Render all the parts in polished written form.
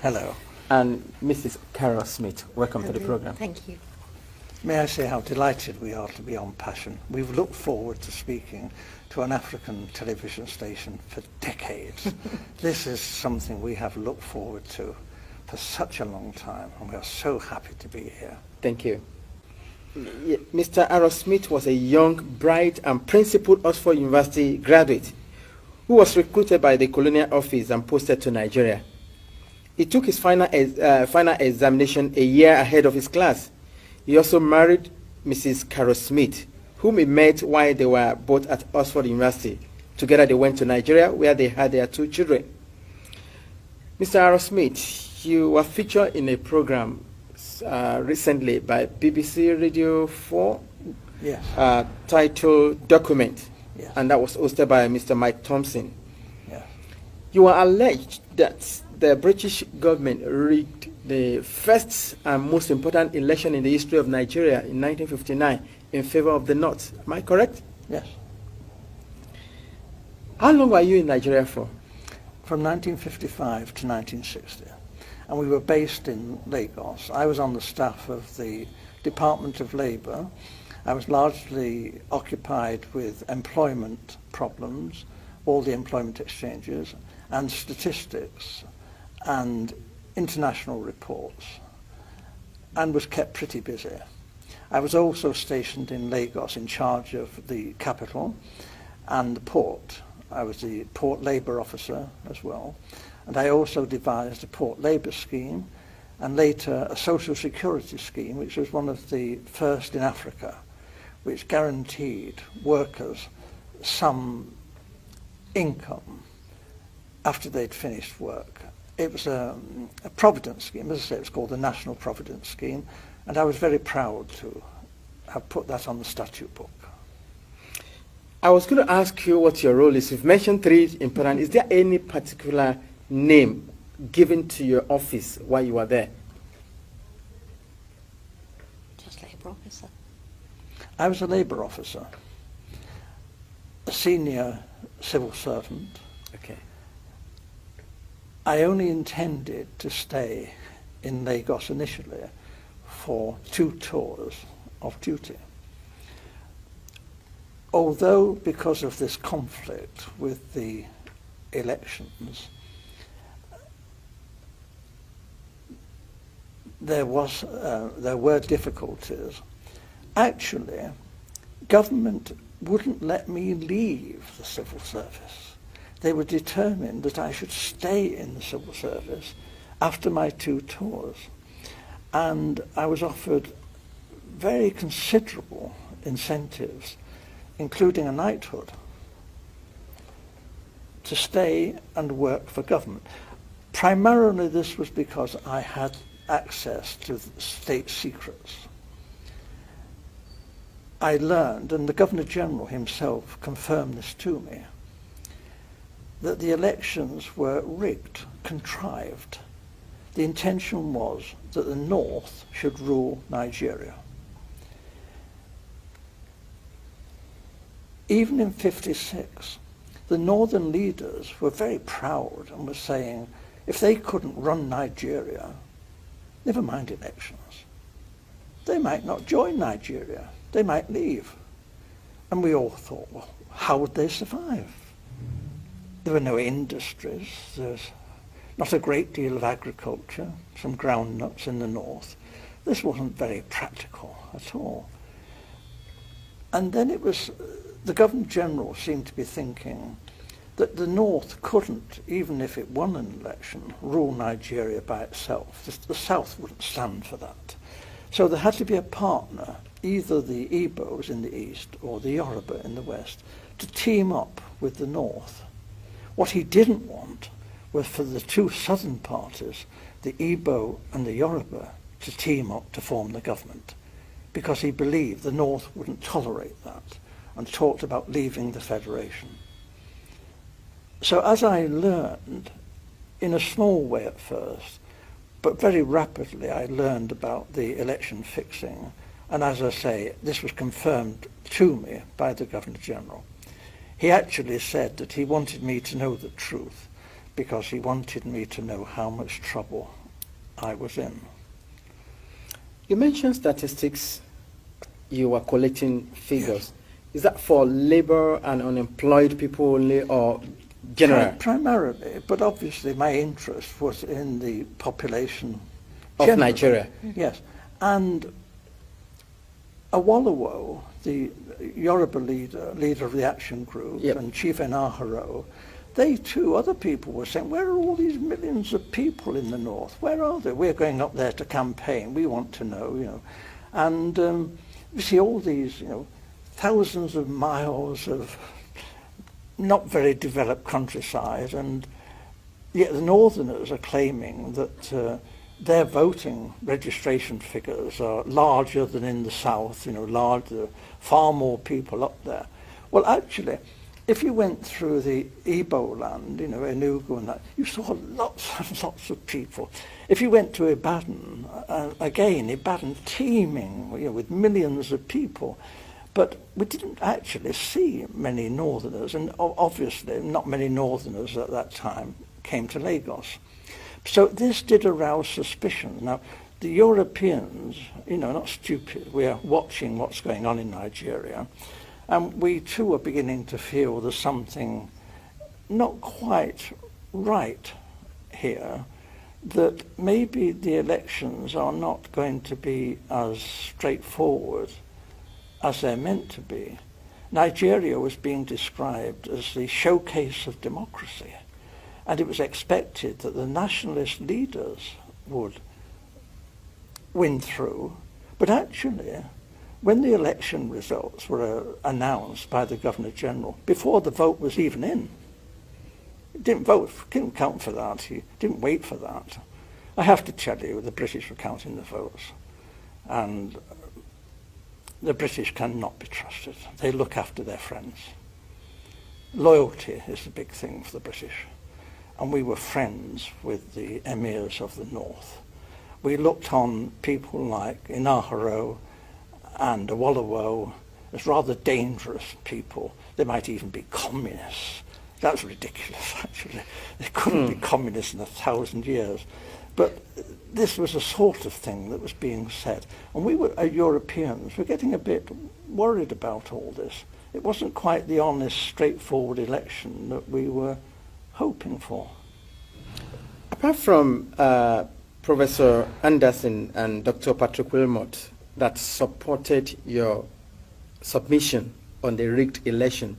Hello. And Mrs. Carol Smith. Welcome to the program. Thank you. May I say how delighted we are to be on Passion. We've looked forward to speaking to an African television station for decades. This is something we have looked forward to for such a long time, and we are so happy to be here. Thank you. Mr. Aaron Smith was a young, bright, and principled Oxford University graduate who was recruited by the Colonial Office and posted to Nigeria. He took his final examination a year ahead of his class. He also married Mrs. Carol Smith, whom he met while they were both at Oxford University. Together they went to Nigeria, where they had their 2 children. Mr. Aaron Smith, you were featured in a program recently by BBC Radio 4, Yes. titled Document, Yes. and that was hosted by Mr. Mike Thompson. Yes. You are alleged that the British government rigged the first and most important election in the history of Nigeria in 1959 in favor of the North. Am I correct? Yes. How long were you in Nigeria for? From 1955 to 1960. And we were based in Lagos. I was on the staff of the Department of Labour. I was largely occupied with employment problems, all the employment exchanges, and statistics, and international reports, and was kept pretty busy. I was also stationed in Lagos in charge of the capital and the port. I was the port labour officer as well, and I also devised a port labour scheme and later a social security scheme, which was one of the first in Africa, which guaranteed workers some income after they'd finished work. It was a providence scheme. As I say, it was called the National Providence Scheme, and I was very proud to have put that on the statute book. I was going to ask you what your role is. You've mentioned 3 important. Is there any particular name given to your office while you were there? Just labour officer. I was a labour officer, a senior civil servant. Okay. I only intended to stay in Lagos initially for 2 tours of duty. Although, because of this conflict with the elections, there were difficulties. Actually, government wouldn't let me leave the civil service. They were determined that I should stay in the civil service after my 2 tours. And I was offered very considerable incentives, including a knighthood, to stay and work for government. Primarily this was because I had access to state secrets. I learned, and the Governor-General himself confirmed this to me, that the elections were rigged, contrived. The intention was that the North should rule Nigeria. Even in '56, the northern leaders were very proud and were saying, if they couldn't run Nigeria, never mind elections. They might not join Nigeria. They might leave. And we all thought, well, how would they survive? There were no industries. There's not a great deal of agriculture, some groundnuts in the north. This wasn't very practical at all. And then it was, the Governor-General seemed to be thinking that the North couldn't, even if it won an election, rule Nigeria by itself. The South wouldn't stand for that. So there had to be a partner, either the Igbos in the east or the Yoruba in the west, to team up with the North. What he didn't want was for the 2 southern parties, the Igbo and the Yoruba, to team up to form the government, because he believed the North wouldn't tolerate that and talked about leaving the federation. So as I learned, in a small way at first, but very rapidly I learned about the election fixing, and as I say, this was confirmed to me by the Governor-General. He actually said that he wanted me to know the truth because he wanted me to know how much trouble I was in. You mentioned statistics. You were collecting figures. Yes. Is that for labor and unemployed people only, or general? Primarily, but obviously my interest was in the population of generally. Nigeria. Yes, and Awolowo, the Yoruba leader of the action group, yep. and Chief Enaharo, they too, other people were saying, where are all these millions of people in the north? Where are they? We're going up there to campaign. We want to know, you know. And you see all these, you know, thousands of miles of not very developed countryside, and yet the northerners are claiming that their voting registration figures are larger than in the south, you know, larger, far more people up there. Well, actually, if you went through the Igbo land, you know, Enugu and that, you saw lots and lots of people. If you went to Ibadan, again, Ibadan teeming, you know, with millions of people. But we didn't actually see many northerners, and obviously not many northerners at that time came to Lagos. So this did arouse suspicion. Now, the Europeans, you know, not stupid, we are watching what's going on in Nigeria, and we too are beginning to feel there's something not quite right here, that maybe the elections are not going to be as straightforward as they're meant to be. Nigeria was being described as the showcase of democracy, and it was expected that the nationalist leaders would win through. But actually, when the election results were announced by the Governor-General, before the vote was even in, he didn't vote, didn't count for that, he didn't wait for that. I have to tell you, the British were counting the votes, and the British cannot be trusted. They look after their friends. Loyalty is the big thing for the British. And we were friends with the emirs of the north. We looked on people like Enaharo and Awolowo as rather dangerous people. They might even be communists. That's ridiculous, actually. They couldn't be communists in 1,000 years. But this was a sort of thing that was being said. And we were, Europeans, were getting a bit worried about all this. It wasn't quite the honest, straightforward election that we were hoping for. Apart from Professor Anderson and Dr. Patrick Wilmot that supported your submission on the rigged election,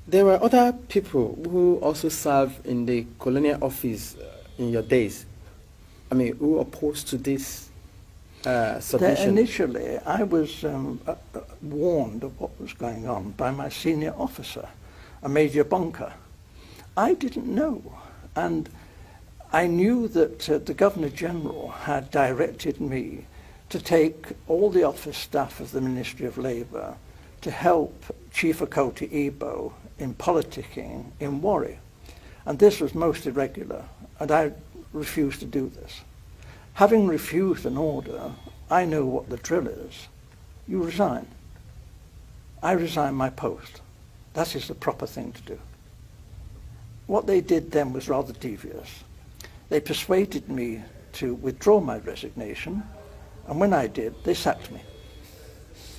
there were other people who also served in the colonial office in your days. I mean, who opposed to this submission? Initially, I was warned of what was going on by my senior officer, a Major Bunker. I didn't know, and I knew that the Governor-General had directed me to take all the office staff of the Ministry of Labour to help Chief Okoti Igbo in politicking in Warri. And this was most irregular, and I refused to do this. Having refused an order, I know what the drill is. You resign. I resign my post. That is the proper thing to do. What they did then was rather devious. They persuaded me to withdraw my resignation, and when I did, they sacked me.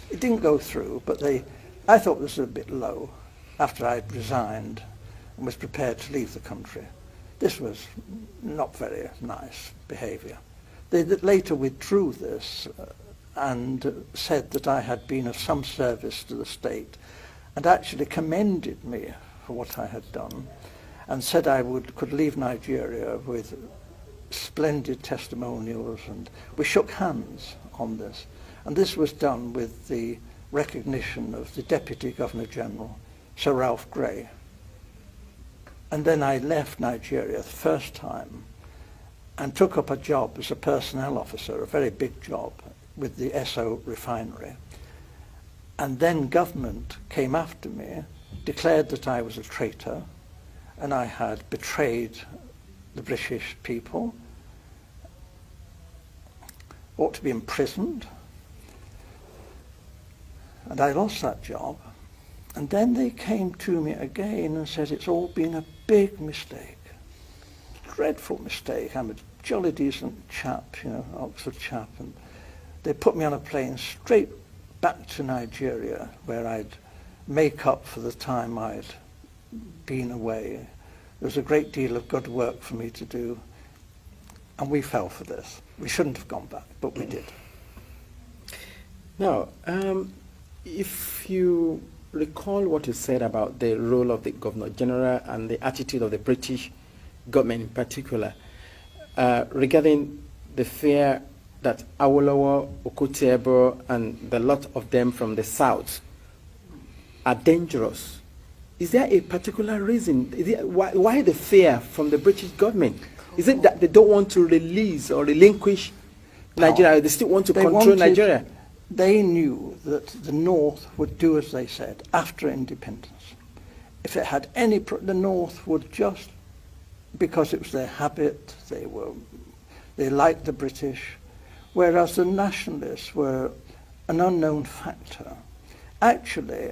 It didn't go through, but I thought this was a bit low after I'd resigned and was prepared to leave the country. This was not very nice behaviour. They later withdrew this and said that I had been of some service to the state, and actually commended me for what I had done, and said I could leave Nigeria with splendid testimonials, and we shook hands on this. And this was done with the recognition of the Deputy Governor-General, Sir Ralph Grey. And then I left Nigeria the first time and took up a job as a personnel officer, a very big job, with the Esso refinery. And then government came after me, declared that I was a traitor, and I had betrayed the British people, ought to be imprisoned, and I lost that job. And then they came to me again and said it's all been a big mistake. dreadful mistake. I'm a jolly decent chap, you know, Oxford chap, and they put me on a plane straight back to Nigeria, where I'd make up for the time I'd been away. There was a great deal of good work for me to do, and we fell for this. We shouldn't have gone back, but we did. Now, if you recall what you said about the role of the Governor General and the attitude of the British government in particular, regarding the fear that Awolowo, Okotie-Eboh, and the lot of them from the south are dangerous, is there a particular reason? Why the fear from the British government? Is it that they don't want to release or relinquish Nigeria? They still want to control Nigeria? They knew that the North would do as they said after independence. If it had any, the North would just, because it was their habit, they liked the British, whereas the nationalists were an unknown factor. Actually,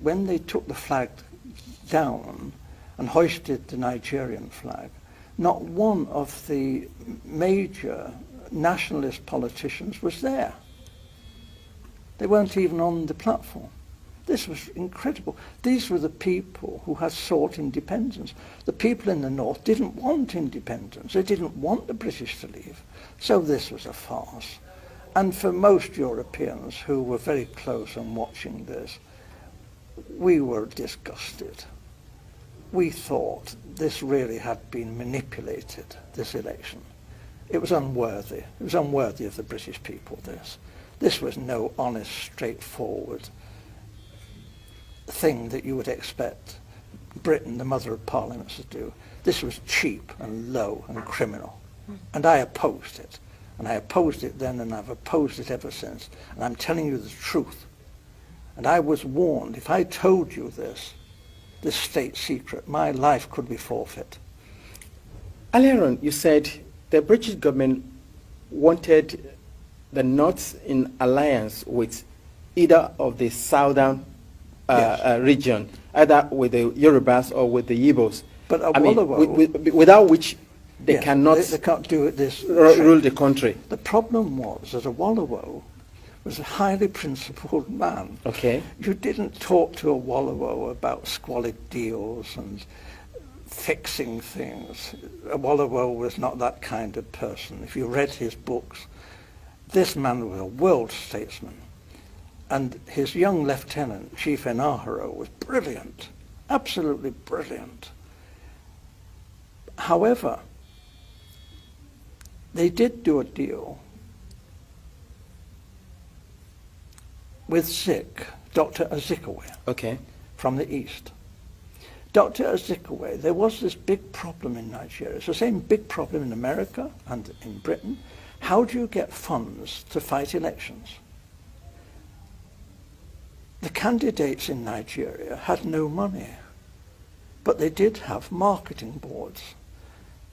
when they took the flag down and hoisted the Nigerian flag, not one of the major nationalist politicians was there. They weren't even on the platform. This was incredible. These were the people who had sought independence. The people in the North didn't want independence. They didn't want the British to leave. So this was a farce. And for most Europeans who were very close and watching this, we were disgusted. We thought this really had been manipulated, this election. It was unworthy. It was unworthy of the British people, this. This was no honest, straightforward thing that you would expect Britain, the mother of parliaments, to do. This was cheap and low and criminal. And I opposed it. And I opposed it then, and I've opposed it ever since. And I'm telling you the truth. And I was warned, if I told you this state secret, my life could be forfeit. Earlier on, you said the British government wanted the North in alliance with either of the southern region, either with the Yorubas or with the Igbos. But Awolowo, without which they cannot they can't do it rule the country. The problem was that Awolowo was a highly principled man. Okay. You didn't talk to Awolowo about squalid deals and fixing things. Awolowo was not that kind of person. If you read his books, this man was a world statesman. And his young lieutenant, Chief Enaharo, was brilliant, absolutely brilliant. However, they did do a deal with Zik, Dr. Azikiwe, okay, from the East. Dr. Azikiwe, there was this big problem in Nigeria. It's the same big problem in America and in Britain. How do you get funds to fight elections? The candidates in Nigeria had no money, but they did have marketing boards,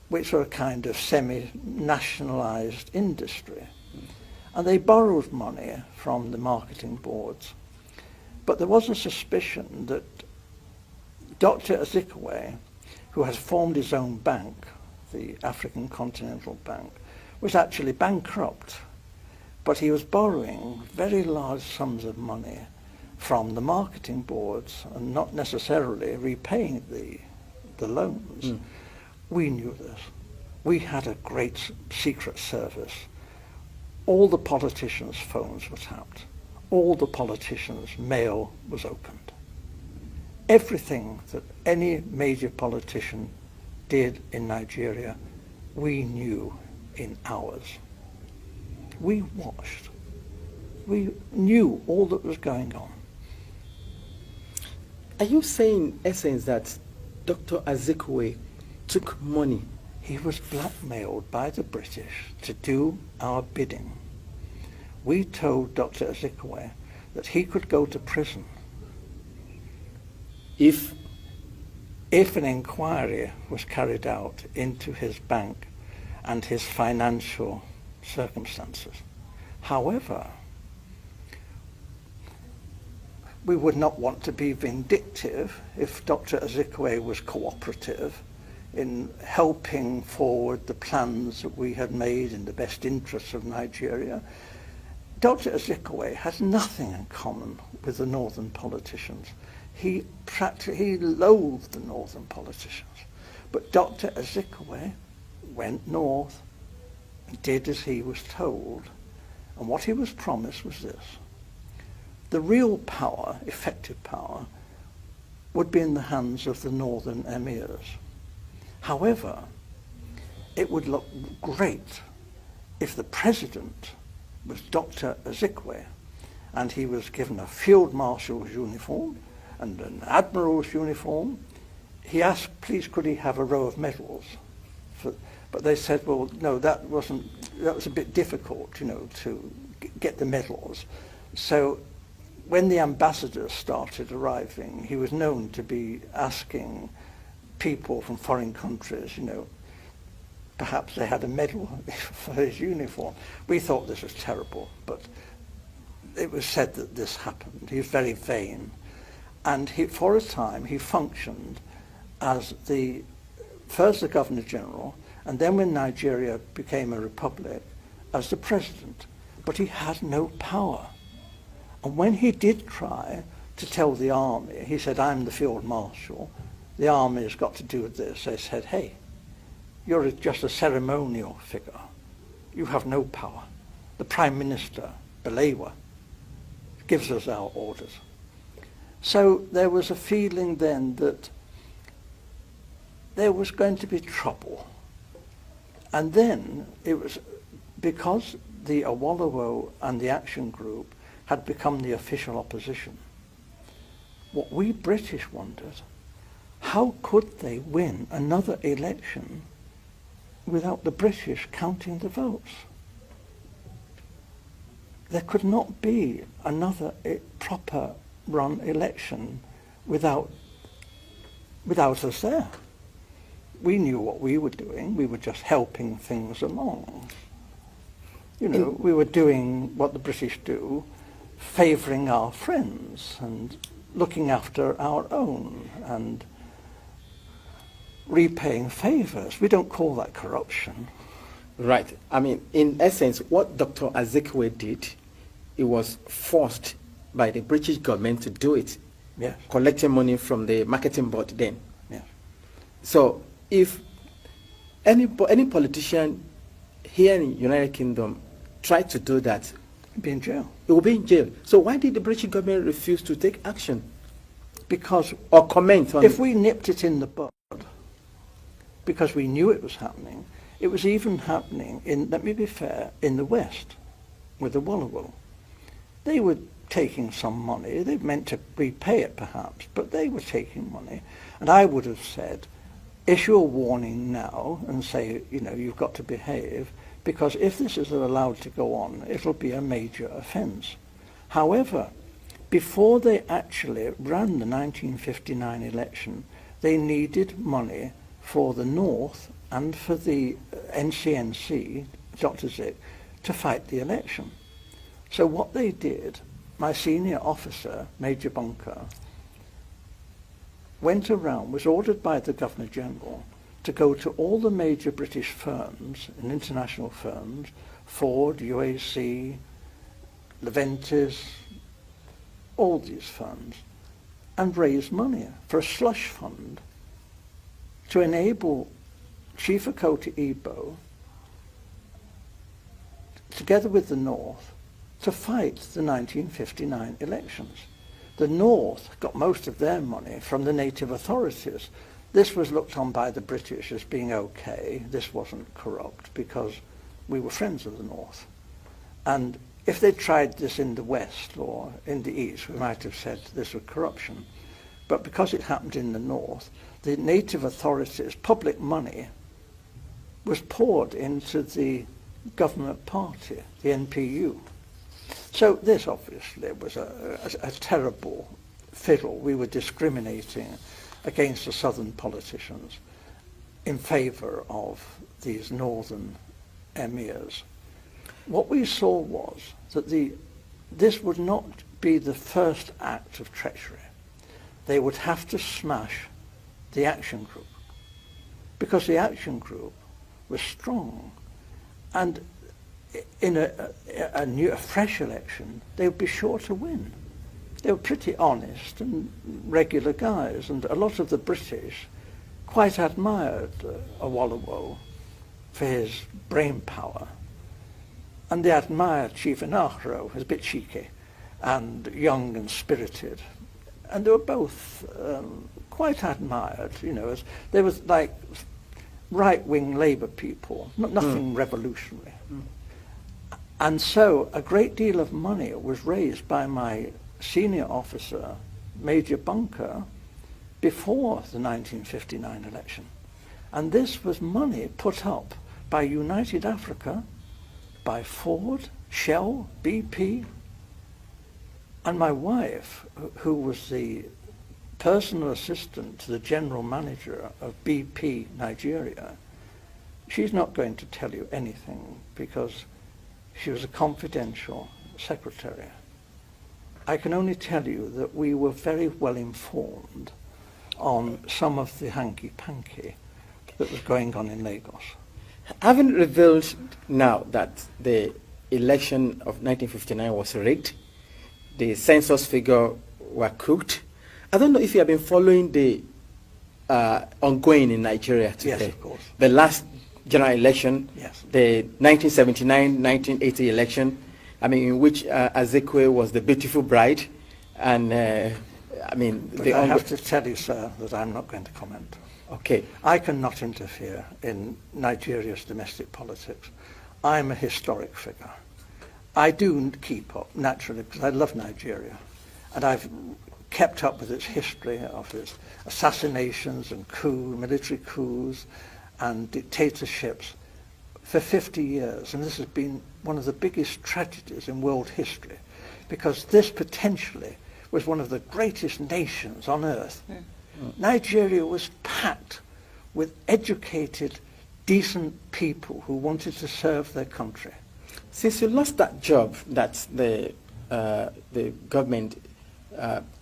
which were a kind of semi-nationalized industry. And they borrowed money from the marketing boards. But there was a suspicion that Dr. Azikiwe, who has formed his own bank, the African Continental Bank, was actually bankrupt. But he was borrowing very large sums of money from the marketing boards and not necessarily repaying the loans. We knew this. We had a great secret service. All the politicians' phones were tapped. All the politicians' mail was opened. Everything that any major politician did in Nigeria, we knew in hours. We watched. We knew all that was going on. Are you saying, in essence, that Dr. Azikiwe took money? He was blackmailed by the British to do our bidding. We told Dr. Azikiwe that he could go to prison if an inquiry was carried out into his bank and his financial circumstances. However, we would not want to be vindictive if Dr. Azikiwe was cooperative in helping forward the plans that we had made in the best interests of Nigeria. Dr. Azikiwe has nothing in common with the northern politicians. He loathed the northern politicians. But Dr. Azikiwe went north and did as he was told. And what he was promised was this: the real power, effective power, would be in the hands of the northern emirs. However, it would look great if the president was Dr. Azikiwe and he was given a field marshal's uniform and an admiral's uniform. He asked, please, could he have a row of medals? But they said, well, no, that was a bit difficult, to get the medals. So when the ambassadors started arriving, he was known to be asking people from foreign countries, perhaps they had a medal for his uniform. We thought this was terrible, but it was said that this happened. He was very vain. And for a time, he functioned as first the Governor General, and then when Nigeria became a republic, as the president. But he had no power. And when he did try to tell the army, he said, I'm the field marshal, the army has got to do this. They said, hey, you're just a ceremonial figure. You have no power. The Prime Minister, Balewa, gives us our orders. So there was a feeling then that there was going to be trouble. And then it was because the Awolowo and the Action Group had become the official opposition. What we British wondered, how could they win another election without the British counting the votes? There could not be another proper run election without us there. We knew what we were doing. We were just helping things along. We were doing what the British do, favouring our friends and looking after our own and repaying favours. We don't call that corruption. Right. I mean, in essence, what Dr. Azikiwe did, it was forced by the British government to do it. Yes. Collecting money from the marketing board then. Yes. So if any politician here in the United Kingdom tried to do that, Be in jail. it will be in jail. So why did the British government refuse to take action Because or comment on if it? we nipped it in the bud, because we knew it was happening, it was even happening in, let me be fair, in the West with the Awolowo. They were taking some money. They meant to repay it perhaps, but they were taking money. And I would have said, issue a warning now and say, you've got to behave, because if this is allowed to go on, it'll be a major offence. However, before they actually ran the 1959 election, they needed money for the North and for the NCNC, Dr. Zik, to fight the election. So what they did, my senior officer, Major Bunker, went around, was ordered by the Governor General to go to all the major British firms and international firms, Ford, UAC, Leventis, all these firms, and raise money for a slush fund to enable Chief Okoti Igbo, together with the North, to fight the 1959 elections. The North got most of their money from the native authorities. This was looked on by the British as being okay. This wasn't corrupt because we were friends of the North. And if they tried this in the West or in the East, we might have said this was corruption. But because it happened in the North, the native authorities' public money was poured into the government party, the NPU. So this obviously was a terrible fiddle. We were discriminating against the southern politicians in favour of these northern emirs. What we saw was that this would not be the first act of treachery. They would have to smash the Action Group. because the action group was strong. And in a fresh election, they would be sure to win. They were pretty honest and regular guys, and a lot of the British quite admired Awolowo for his brain power. And they admired Chief Inahro, who was a bit cheeky and young and spirited. And they were both quite admired, you know, as they were like right-wing Labour people, nothing revolutionary. And so a great deal of money was raised by my senior officer, Major Bunker, before the 1959 election. And this was money put up by United Africa, by Ford, Shell, BP, and my wife, who was the personal assistant to the general manager of BP Nigeria. She's not going to tell you anything because she was a confidential secretary. I can only tell you that we were very well informed on some of the hanky-panky that was going on in Lagos. Having revealed now that the election of 1959 was rigged, the census figure were cooked, I don't know if you have been following the ongoing in Nigeria today. Yes, of course. The last general election, yes. The 1979-1980 election, I mean, in which Azekwe was the beautiful bride, and I mean... But I have to tell you, sir, that I'm not going to comment. Okay. I cannot interfere in Nigeria's domestic politics. I'm a historic figure. I do keep up, naturally, because I love Nigeria, and I've kept up with its history of its assassinations and military coups and dictatorships for 50 years. And this has been one of the biggest tragedies in world history, because this potentially was one of the greatest nations on earth. Nigeria was packed with educated, decent people who wanted to serve their country. Since you lost that job that the government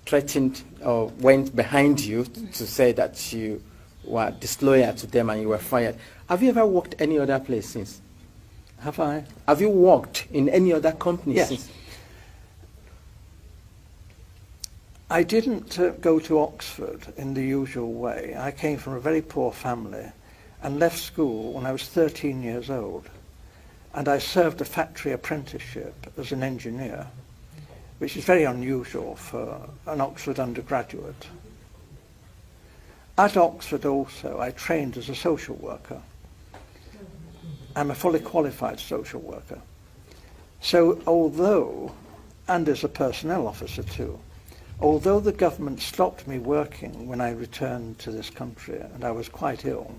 threatened or went behind you to say that you were disloyal to them and you were fired, have you ever worked any other place since? Have I? Have you worked in any other company Yes. since? I didn't go to Oxford in the usual way. I came from a very poor family and left school when I was 13 years old. And I served a factory apprenticeship as an engineer, which is very unusual for an Oxford undergraduate. At Oxford also, I trained as a social worker. I'm a fully qualified social worker. So although, and as a personnel officer too, although the government stopped me working when I returned to this country and I was quite ill,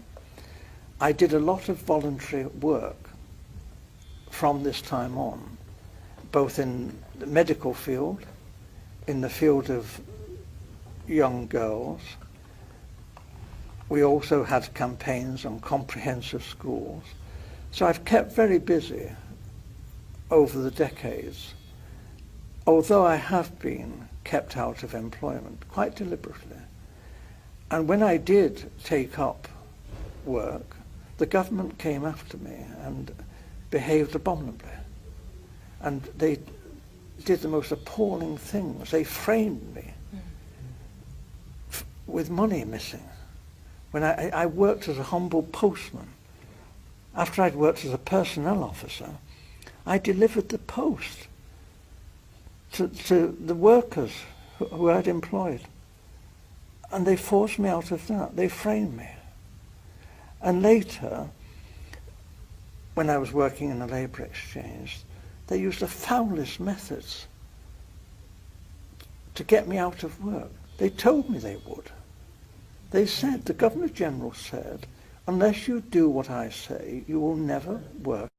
I did a lot of voluntary work from this time on, both in the medical field, in the field of young girls. We also had campaigns on comprehensive schools. So I've kept very busy over the decades, although I have been kept out of employment quite deliberately. And when I did take up work, the government came after me and behaved abominably. And they did the most appalling things. They framed me with money missing. When I worked as a humble postman, after I'd worked as a personnel officer, I delivered the post to the workers who I'd employed. And they forced me out of that. They framed me. And later, when I was working in the labour exchange, they used the foulest methods to get me out of work. They told me they would. They said, the Governor General said, unless you do what I say, you will never work